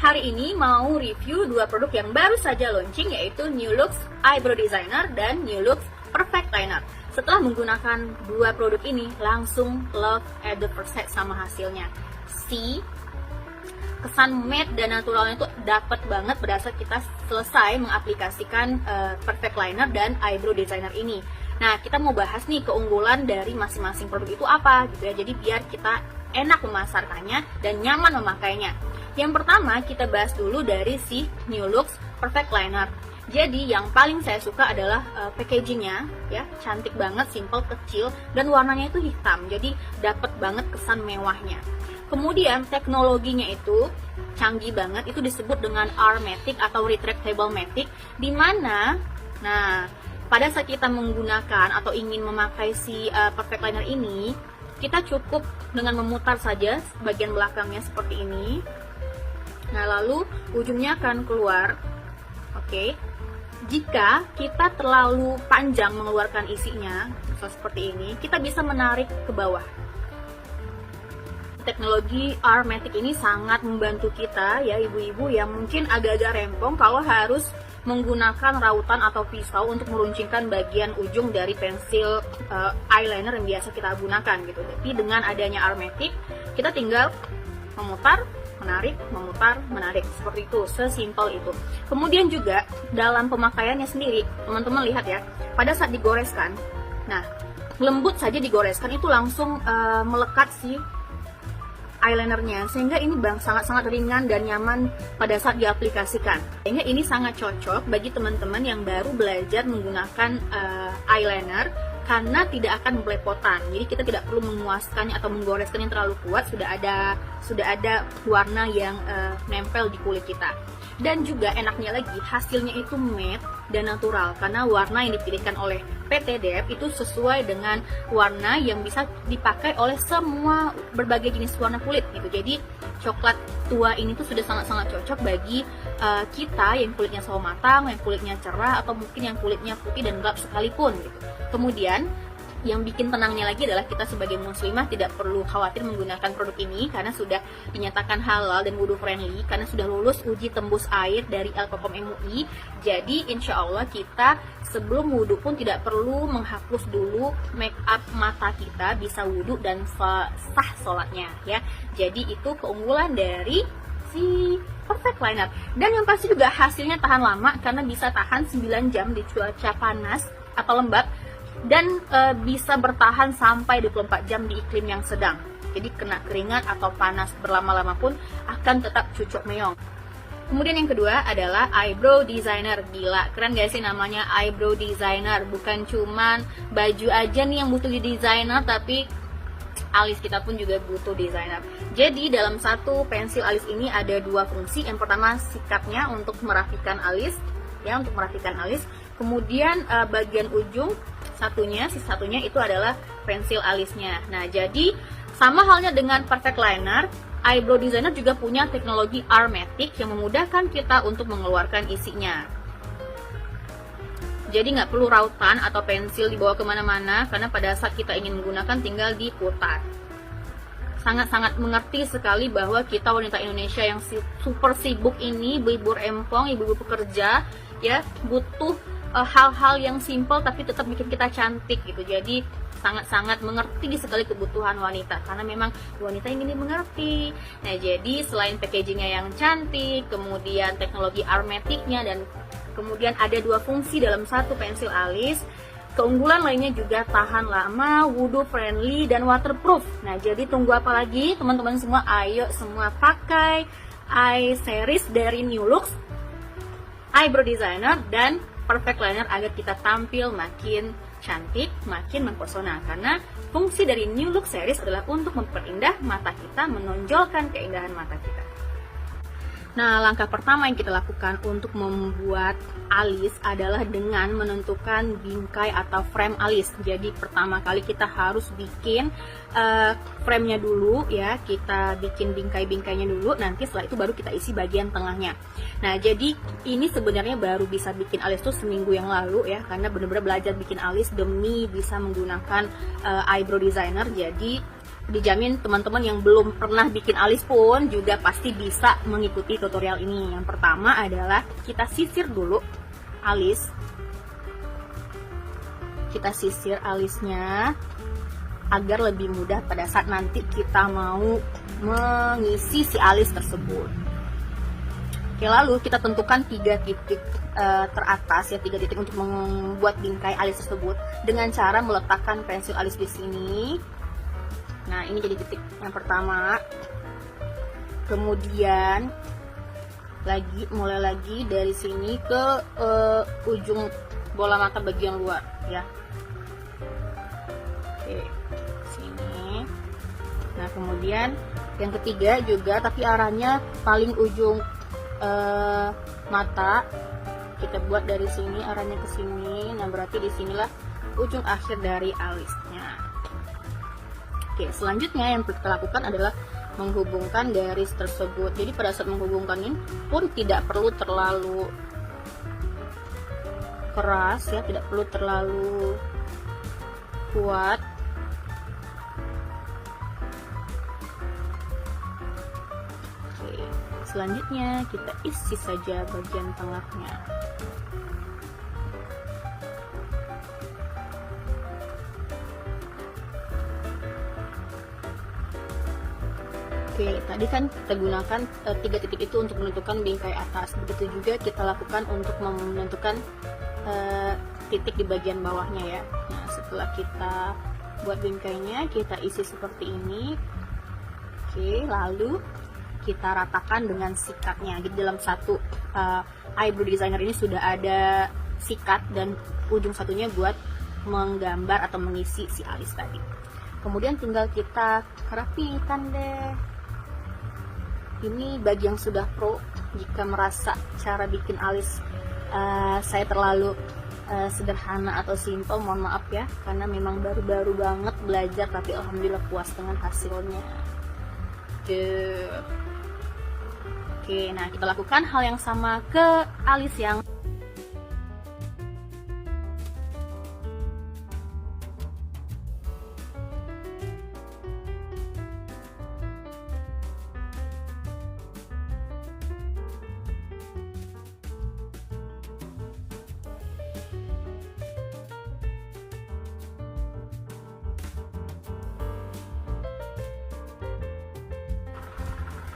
Hari ini mau review dua produk yang baru saja launching, yaitu New Looks Eyebrow Designer dan New Looks Perfect Liner. Setelah menggunakan dua produk ini, langsung love at the first sight sama hasilnya. Kesan matte dan naturalnya itu dapat banget berdasar kita selesai mengaplikasikan Perfect Liner dan Eyebrow Designer ini. Nah, kita mau bahas nih keunggulan dari masing-masing produk itu apa gitu ya. Jadi biar kita enak memasarkannya dan nyaman memakainya. Yang pertama kita bahas dulu dari si New Looks Perfect Liner. Jadi yang paling saya suka adalah packagingnya, ya, cantik banget, simple, kecil, dan warnanya itu hitam. Jadi dapat banget kesan mewahnya. Kemudian teknologinya itu canggih banget, itu disebut dengan R-Matic atau Retractable Matic, di mana, nah, pada saat kita menggunakan atau ingin memakai si Perfect Liner ini, kita cukup dengan memutar saja bagian belakangnya seperti ini. Nah, lalu ujungnya akan keluar. Oke. Jika kita terlalu panjang mengeluarkan isinya, seperti ini, kita bisa menarik ke bawah. Teknologi R-Matic ini sangat membantu kita, ya, ibu-ibu yang mungkin agak-agak rempong kalau harus menggunakan rautan atau pisau untuk meruncingkan bagian ujung dari pensil eyeliner yang biasa kita gunakan gitu. Tapi dengan adanya R-Matic, kita tinggal memutar, menarik, memutar, menarik, seperti itu, sesimpel itu. Kemudian juga dalam pemakaiannya sendiri, teman-teman lihat ya, pada saat digoreskan, nah, lembut saja digoreskan itu langsung melekat si eyelinernya, sehingga ini sangat-sangat ringan dan nyaman pada saat diaplikasikan. Sehingga ini sangat cocok bagi teman-teman yang baru belajar menggunakan eyeliner, karena tidak akan belepotan. Jadi kita tidak perlu menguaskannya atau menggoreskannya terlalu kuat, sudah ada warna yang nempel di kulit kita. Dan juga enaknya lagi, hasilnya itu matte dan natural, karena warna yang dipilihkan oleh PT Dep itu sesuai dengan warna yang bisa dipakai oleh semua berbagai jenis warna kulit gitu. Jadi coklat tua ini tuh sudah sangat-sangat cocok bagi kita yang kulitnya sawo matang, yang kulitnya cerah, atau mungkin yang kulitnya putih dan gelap sekalipun gitu. Kemudian yang bikin tenangnya lagi adalah kita sebagai muslimah tidak perlu khawatir menggunakan produk ini karena sudah dinyatakan halal dan wudu friendly, karena sudah lulus uji tembus air dari Elcocom MUI. Jadi insya Allah kita sebelum wudu pun tidak perlu menghapus dulu make up mata kita, bisa wudu dan sah sholatnya ya. Jadi itu keunggulan dari si Perfect Liner. Dan yang pasti juga hasilnya tahan lama karena bisa tahan 9 jam di cuaca panas atau lembab, dan bisa bertahan sampai 24 jam di iklim yang sedang. Jadi kena keringat atau panas berlama-lama pun akan tetap cucuk meong. Kemudian yang kedua adalah Eyebrow Designer. Gila, keren gak sih namanya Eyebrow Designer? Bukan cuman baju aja nih yang butuh di designer, tapi alis kita pun juga butuh designer. Jadi dalam satu pensil alis ini ada dua fungsi. Yang pertama sikatnya untuk merapikan alis, ya, untuk merapikan alis. Kemudian bagian ujung satunya itu adalah pensil alisnya. Nah, jadi sama halnya dengan Perfect Liner, Eyebrow Designer juga punya teknologi R-Matic yang memudahkan kita untuk mengeluarkan isinya. Jadi nggak perlu rautan atau pensil dibawa kemana-mana, karena pada saat kita ingin menggunakan tinggal diputar. Sangat-sangat mengerti sekali bahwa kita wanita Indonesia yang super sibuk ini, ibu-ibu rempong, ibu-ibu pekerja, ya, butuh hal-hal yang simple tapi tetap bikin kita cantik gitu. Jadi sangat-sangat mengerti sekali kebutuhan wanita, karena memang wanita ini mengerti. Nah, jadi selain packagingnya yang cantik, kemudian teknologi R-Matic-nya, dan kemudian ada dua fungsi dalam satu pensil alis, keunggulan lainnya juga tahan lama, wudu friendly, dan waterproof. Nah, jadi tunggu apa lagi teman-teman semua? Ayo semua pakai eye series dari New Looks, Eyebrow Designer, dan Perfect Liner agar kita tampil makin cantik, makin mempesona. Karena fungsi dari New Look series adalah untuk memperindah mata kita, menonjolkan keindahan mata kita. Nah, langkah pertama yang kita lakukan untuk membuat alis adalah dengan menentukan bingkai atau frame alis. Jadi pertama kali kita harus bikin frame-nya dulu ya, kita bikin bingkai-bingkainya dulu, nanti setelah itu baru kita isi bagian tengahnya. Nah, jadi ini sebenarnya baru bisa bikin alis tuh seminggu yang lalu ya, karena bener-bener belajar bikin alis demi bisa menggunakan eyebrow designer. Jadi dijamin teman-teman yang belum pernah bikin alis pun juga pasti bisa mengikuti tutorial ini. Yang pertama adalah kita sisir dulu alis. Kita sisir alisnya agar lebih mudah pada saat nanti kita mau mengisi si alis tersebut. Oke, lalu kita tentukan 3 titik teratas ya, 3 titik untuk membuat bingkai alis tersebut dengan cara meletakkan pensil alis di sini. Nah, ini jadi titik yang pertama. Kemudian mulai lagi dari sini ke ujung bola mata bagian luar ya. Oke, sini. Nah, kemudian yang ketiga juga tapi arahnya paling ujung mata. Kita buat dari sini arahnya ke sini. Nah, berarti di sinilah ujung akhir dari alisnya. Oke, selanjutnya yang kita lakukan adalah menghubungkan garis tersebut. Jadi pada saat menghubungkan ini pun tidak perlu terlalu keras ya, tidak perlu terlalu kuat. Oke, selanjutnya kita isi saja bagian tengahnya. Oke, tadi kan kita gunakan 3 titik itu untuk menentukan bingkai atas. Begitu juga kita lakukan untuk menentukan titik di bagian bawahnya ya. Nah, setelah kita buat bingkainya, kita isi seperti ini. Oke, lalu kita ratakan dengan sikatnya. Jadi dalam satu eyebrow designer ini sudah ada sikat dan ujung satunya buat menggambar atau mengisi si alis tadi. Kemudian tinggal kita rapikan deh. Ini bagi yang sudah pro, jika merasa cara bikin alis saya terlalu sederhana atau simple, mohon maaf ya, karena memang baru-baru banget belajar, tapi alhamdulillah puas dengan hasilnya. Oke, nah kita lakukan hal yang sama ke alis yang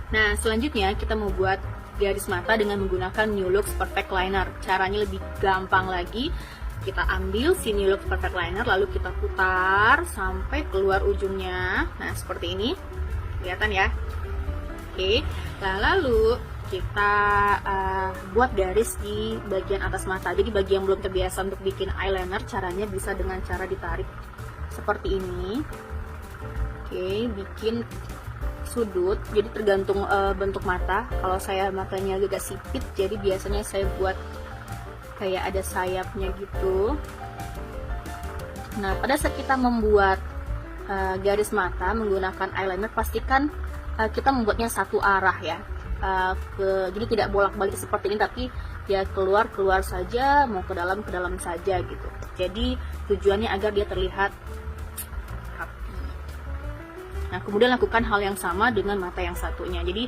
Nah, selanjutnya kita mau buat garis mata dengan menggunakan New Looks Perfect Liner. Caranya lebih gampang lagi. Kita ambil si New Looks Perfect Liner, lalu kita putar sampai keluar ujungnya. Nah, seperti ini. Kelihatan ya? Oke. Nah, lalu kita buat garis di bagian atas mata. Jadi bagi yang belum terbiasa untuk bikin eyeliner, caranya bisa dengan cara ditarik seperti ini. Oke, bikin sudut, jadi tergantung bentuk mata. Kalau saya matanya agak sipit, jadi biasanya saya buat kayak ada sayapnya gitu. Nah, pada saat kita membuat garis mata menggunakan eyeliner, pastikan kita membuatnya satu arah ya. Jadi tidak bolak-balik seperti ini, tapi ya keluar saja, mau ke dalam saja gitu. Jadi tujuannya agar dia terlihat. Nah, kemudian lakukan hal yang sama dengan mata yang satunya. Jadi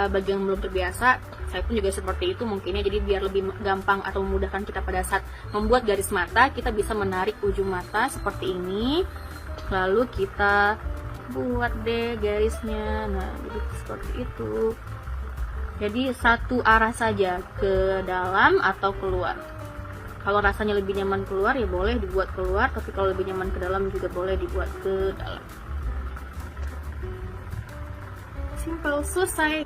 bagi yang belum terbiasa, saya pun juga seperti itu mungkinnya. Jadi biar lebih gampang atau memudahkan kita pada saat membuat garis mata, kita bisa menarik ujung mata seperti ini. Lalu kita buat deh garisnya. Nah, jadi seperti itu. Jadi satu arah saja, ke dalam atau keluar. Kalau rasanya lebih nyaman keluar ya boleh dibuat keluar, tapi kalau lebih nyaman ke dalam juga boleh dibuat ke dalam. Simple, selesai.